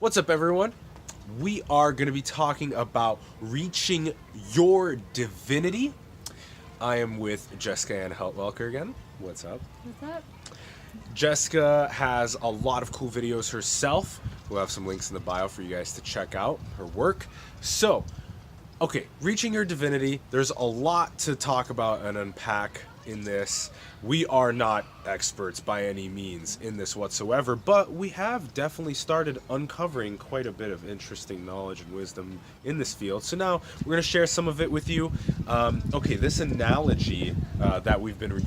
What's up, everyone? We are going to be talking about reaching your divinity. I am with Jessica Ann Heltwelker again. What's up? What's up? Jessica has a lot of cool videos herself. We'll have some links in the bio for you guys to check out her work. So, okay, reaching your divinity. There's a lot to talk about and unpack in this. We are not experts by any means in this whatsoever, but we have definitely started uncovering quite a bit of interesting knowledge and wisdom in this field. So now we're going to share some of it with you. Okay, this analogy that we've been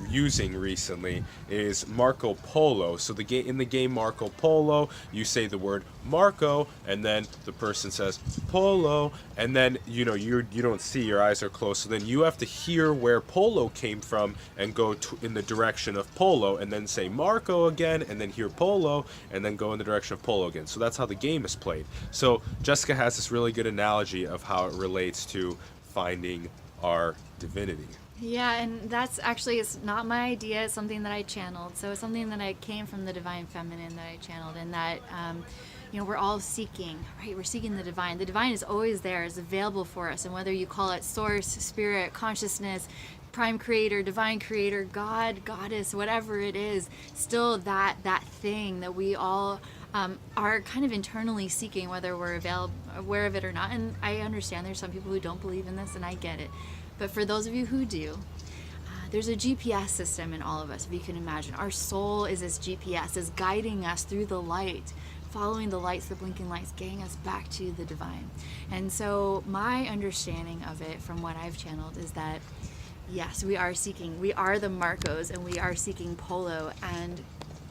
using recently is Marco Polo. So in the game Marco Polo, you say the word Marco, and then the person says Polo, and then you don't see, your eyes are closed, so then you have to hear where Polo came from and go in the direction of Polo, and then say Marco again, and then hear Polo, and then go in the direction of Polo again. So that's how the game is played. So Jessica has this really good analogy of how it relates to finding our divinity. Yeah, and that's actually, it's not my idea. It's something that I channeled. So it's something that I came from the divine feminine that I channeled, and that we're all seeking, right? We're seeking the divine. The divine is always there, is available for us, and whether you call it source, spirit, consciousness, prime creator, divine creator, God, goddess, whatever it is, still that thing that we all are kind of internally seeking, whether we're aware of it or not. And I understand there's some people who don't believe in this, and I get it. But for those of you who do, there's a GPS system in all of us, if you can imagine. Our soul is this GPS, is guiding us through the light, following the lights, the blinking lights, getting us back to the divine. And so my understanding of it from what I've channeled is that, yes, we are the Marcos, and we are seeking Polo. And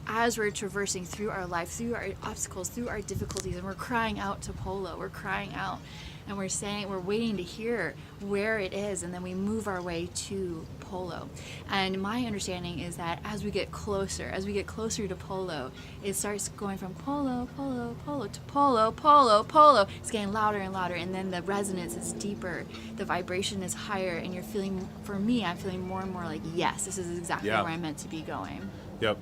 as we're traversing through our life, through our obstacles, through our difficulties, and we're crying out to Polo, we're crying out, and we're waiting to hear where it is, and then we move our way to Polo. And my understanding is that as we get closer to Polo, it starts going from Polo, Polo, Polo to Polo, Polo, Polo. It's getting louder and louder, and then the resonance is deeper, the vibration is higher, and you're feeling, for me, I'm feeling more and more like, yes, this is exactly where I'm meant to be going. Yep.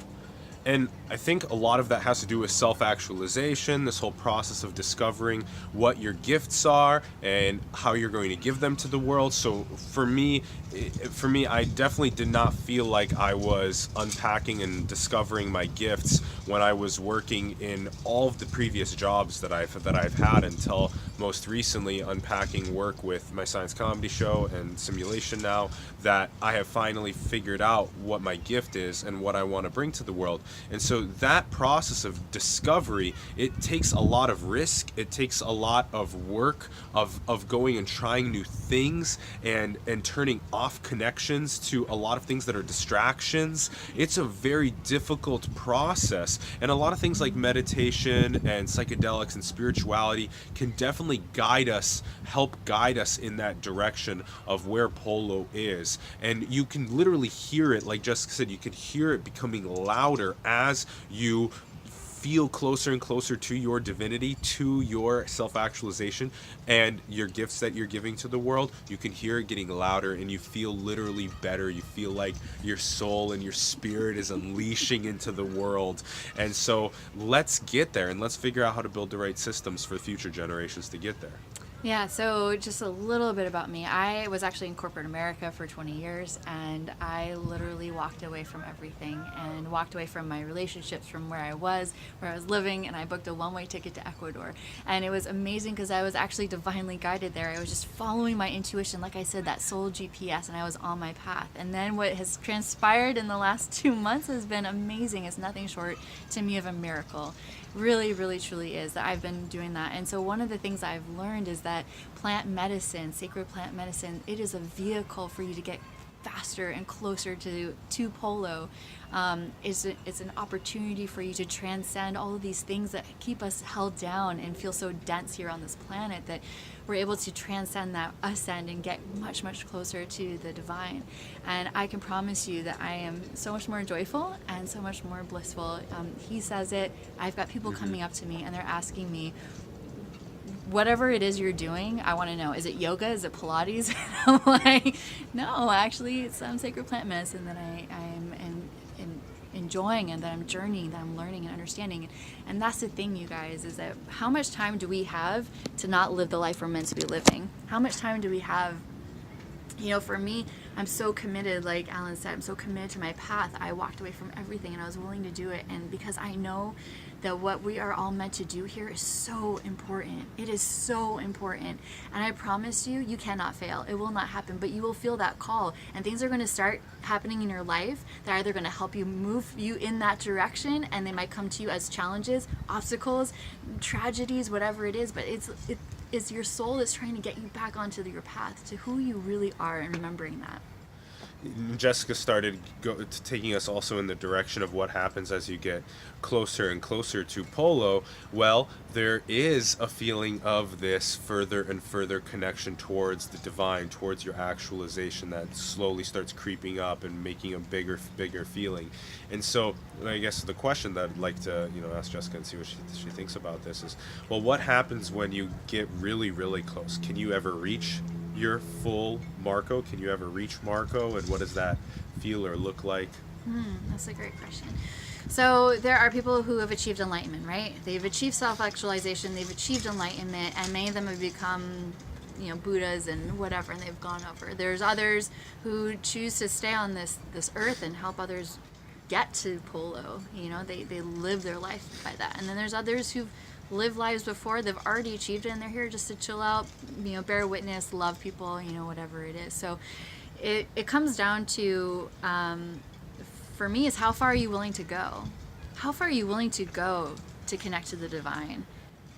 And I think a lot of that has to do with self-actualization, this whole process of discovering what your gifts are and how you're going to give them to the world. So for me, I definitely did not feel like I was unpacking and discovering my gifts when I was working in all of the previous jobs that I've had until most recently unpacking work with my science comedy show and simulation now, that I have finally figured out what my gift is and what I want to bring to the world. And so that process of discovery, it takes a lot of risk, it takes a lot of work of going and trying new things and turning off connections to a lot of things that are distractions. It's a very difficult process, and a lot of things like meditation and psychedelics and spirituality can definitely help guide us in that direction of where Polo is. And you can literally hear it, like Jessica said, you can hear it becoming louder as you feel closer and closer to your divinity, to your self-actualization and your gifts that you're giving to the world. You can hear it getting louder, and you feel literally better. You feel like your soul and your spirit is unleashing into the world. And so let's get there, and let's figure out how to build the right systems for future generations to get there. Yeah, so just a little bit about me. I was actually in corporate America for 20 years, and I literally walked away from everything and walked away from my relationships, from where I was living, and I booked a one-way ticket to Ecuador. And it was amazing because I was actually divinely guided there. I was just following my intuition, like I said, that soul GPS, and I was on my path. And then what has transpired in the last 2 months has been amazing. It's nothing short to me of a miracle. Really, really, truly is that I've been doing that. And so one of the things I've learned is that plant medicine, sacred plant medicine, it is a vehicle for you to get faster and closer to Polo. It's an opportunity for you to transcend all of these things that keep us held down and feel so dense here on this planet, that we're able to transcend that, ascend, and get much, much closer to the divine. And I can promise you that I am so much more joyful and so much more blissful. He says it. I've got people coming up to me and they're asking me, whatever it is you're doing, I want to know, is it yoga? Is it Pilates? And I'm like, no, actually, it's sacred plant medicine that I am enjoying and that I'm journeying, that I'm learning and understanding. And that's the thing, you guys, is that how much time do we have to not live the life we're meant to be living? How much time do we have? For me, I'm so committed, like Alan said, I'm so committed to my path. I walked away from everything and I was willing to do it. And because I know that what we are all meant to do here is so important. It is so important. And I promise you, you cannot fail. It will not happen, but you will feel that call. And things are going to start happening in your life that are either going to help you move you in that direction, and they might come to you as challenges, obstacles, tragedies, whatever it is. But it's your soul that's trying to get you back onto your path to who you really are, and remembering that. Jessica started taking us also in the direction of what happens as you get closer and closer to Polo. Well, there is a feeling of this further and further connection towards the divine, towards your actualization, that slowly starts creeping up and making a bigger feeling. And so I guess the question that I'd like to ask Jessica and see what she thinks about this is, well, what happens when you get really, really close? Can you ever reach your full Marco? Can you ever reach Marco, and what does that feel or look like? That's a great question. So there are people who have achieved enlightenment, right? They've achieved self-actualization, they've achieved enlightenment, and many of them have become Buddhas and whatever, and they've gone over. There's others who choose to stay on this earth and help others get to Polo. They live their life by that. And then there's others who've lived lives before, they've already achieved it, and they're here just to chill out, bear witness, love people, whatever it is. So it comes down to, for me, is how far are you willing to go? How far are you willing to go to connect to the divine?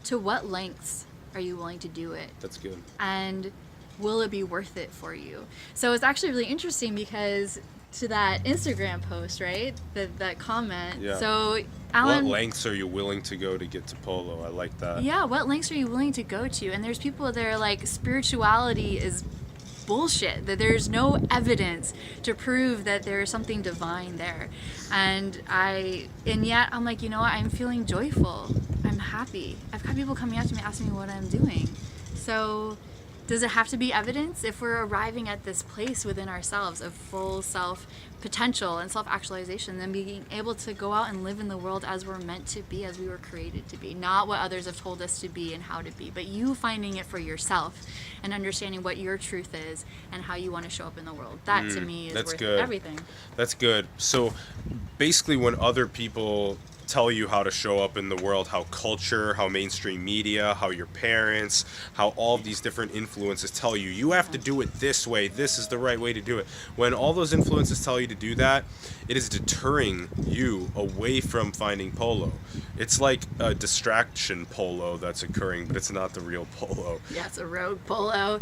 To what lengths are you willing to do it? That's good. And will it be worth it for you? So it's actually really interesting because to that Instagram post, right? That comment. Yeah. So Alan, what lengths are you willing to go to get to Polo? I like that. Yeah, what lengths are you willing to go to? And there's people that are like, spirituality is bullshit, that there's no evidence to prove that there's something divine there. And yet I'm like, what? I'm feeling joyful. I'm happy. I've got people coming up to me asking me what I'm doing. So does it have to be evidence? If we're arriving at this place within ourselves of full self potential and self-actualization, then being able to go out and live in the world as we're meant to be, as we were created to be, not what others have told us to be and how to be, but you finding it for yourself and understanding what your truth is and how you want to show up in the world. That to me is worth everything. That's good. So basically, when other people tell you how to show up in the world, how culture, how mainstream media, how your parents, how all of these different influences tell you, you have to do it this way, this is the right way to do it. When all those influences tell you to do that, it is deterring you away from finding Polo. It's like a distraction Polo that's occurring, but it's not the real Polo. Yeah, it's a rogue Polo.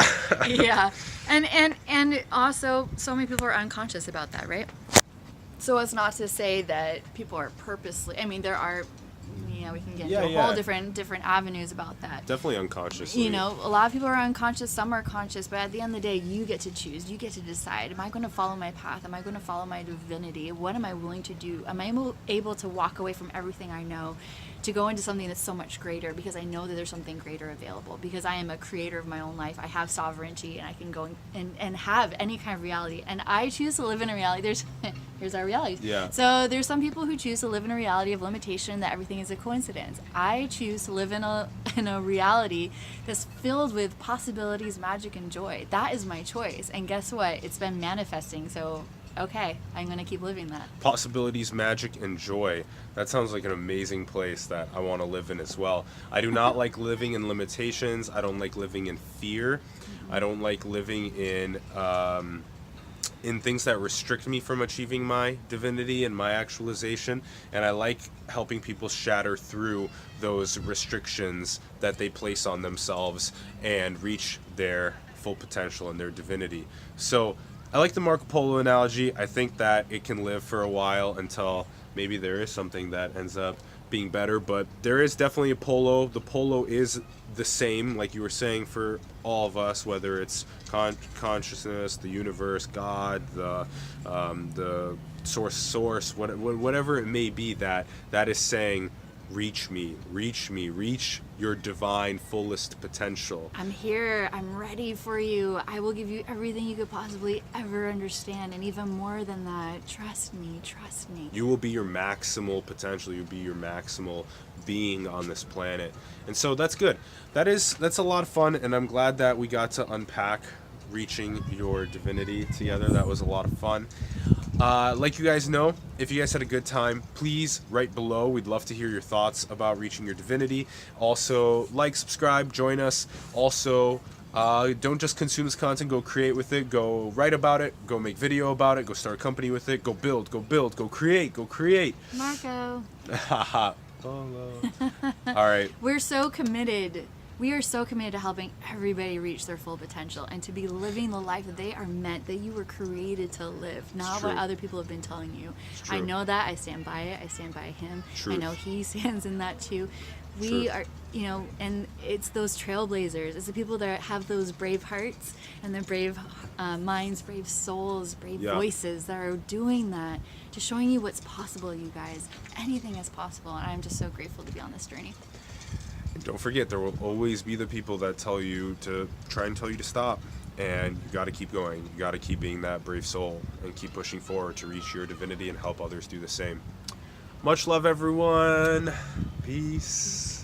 Yeah. And also, so many people are unconscious about that, right? So it's not to say that people are purposely, there are, we can get into a whole different avenues about that. Definitely unconsciously. A lot of people are unconscious, some are conscious, but at the end of the day, you get to choose, you get to decide, am I going to follow my path? Am I going to follow my divinity? What am I willing to do? Am I able to walk away from everything I know to go into something that's so much greater, because I know that there's something greater available, because I am a creator of my own life. I have sovereignty, and I can go and have any kind of reality. And I choose to live in a reality. Here's our realities. Yeah. So there's some people who choose to live in a reality of limitation, that everything is a coincidence. I choose to live in a reality that's filled with possibilities, magic, and joy. That is my choice. And guess what? It's been manifesting. So okay, I'm going to keep living that. Possibilities, magic, and joy. That sounds like an amazing place that I want to live in as well. I do not like living in limitations. I don't like living in fear. I don't like living in things that restrict me from achieving my divinity and my actualization. And I like helping people shatter through those restrictions that they place on themselves and reach their full potential and their divinity. So I like the Marco Polo analogy. I think that it can live for a while until maybe there is something that ends up being better, but there is definitely a Polo. The Polo is the same, like you were saying, for all of us, whether it's consciousness, the universe, God, the source, whatever it may be, that is saying, reach me, reach your divine fullest potential. I'm here. I'm ready for you. I will give you everything you could possibly ever understand, and even more than that. Trust me, trust me. You will be your maximal potential. You'll be your maximal being on this planet. And so that's good. That's a lot of fun, and I'm glad that we got to unpack reaching your divinity together. That was a lot of fun. Like you guys know, if you guys had a good time, please write below. We'd love to hear your thoughts about reaching your divinity. Also, like, subscribe, join us. Also, don't just consume this content, go create with it, go write about it, go make video about it, go start a company with it, go build, go create. Marco. Haha. Polo. All right. We're so committed. We are so committed to helping everybody reach their full potential and to be living the life that they are meant, that you were created to live, not what other people have been telling you. I know that. I stand by it. I stand by him. Truth. I know he stands in that too. We are, and it's those trailblazers. It's the people that have those brave hearts and the brave minds, brave souls, brave voices that are doing that, just showing you what's possible, you guys. Anything is possible, and I'm just so grateful to be on this journey. And don't forget, there will always be the people that tell you to stop. And you got to keep going. You got to keep being that brave soul and keep pushing forward to reach your divinity and help others do the same. Much love, everyone. Peace.